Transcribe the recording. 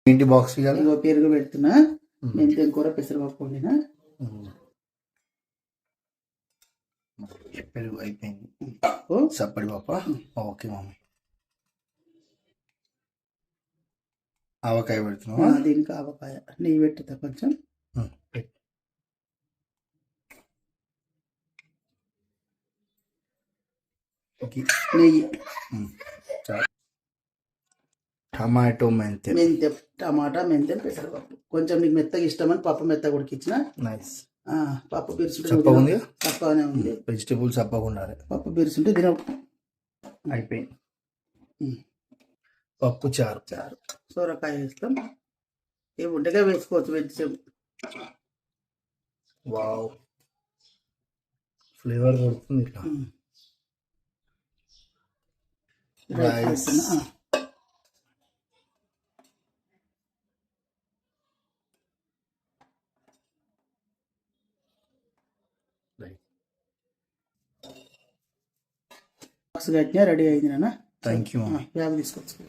ఏంటి బాక్స్ ఇగో పెరుగు పెడుతున్నా. మెంతెం కూర పెసరపప్పు వండినా. పెరుగు అయిపోయింది. సప్పడి పాప. Okay mummy. ఆవకాయ పెడుతున్నావా? దీనికి ఆవకాయ నెయ్యి పెట్టుతా కొంచెం. నెయ్యి, టమాటో మెంతెం టమాటా మెంతెం పెసరపప్పు. కొంచెం నీకు మెత్తగా ఇష్టమని పప్పు మెత్తగా ఉడికిచ్చిన. నైస్. పప్పు బిరుసుంటే చప్పగానే ఉంది. వెజిటేబుల్స్ చప్పగా ఉండాలి. పప్పు బిరుసుంటే తిన. అయిపోయింది. పప్పు చారు. సొరకాయ వేస్తాం. ఏ ఉండగా వేసుకోవచ్చు వెజిటేబుల్. వావ్, ఫ్లేవర్ కొడుతుంది ఇట్లా. రైస్. బాక్స్ కట్టినా రెడీ అయింది నాన్న. Thank you. బ్యాగ్ తీసుకోవచ్చు.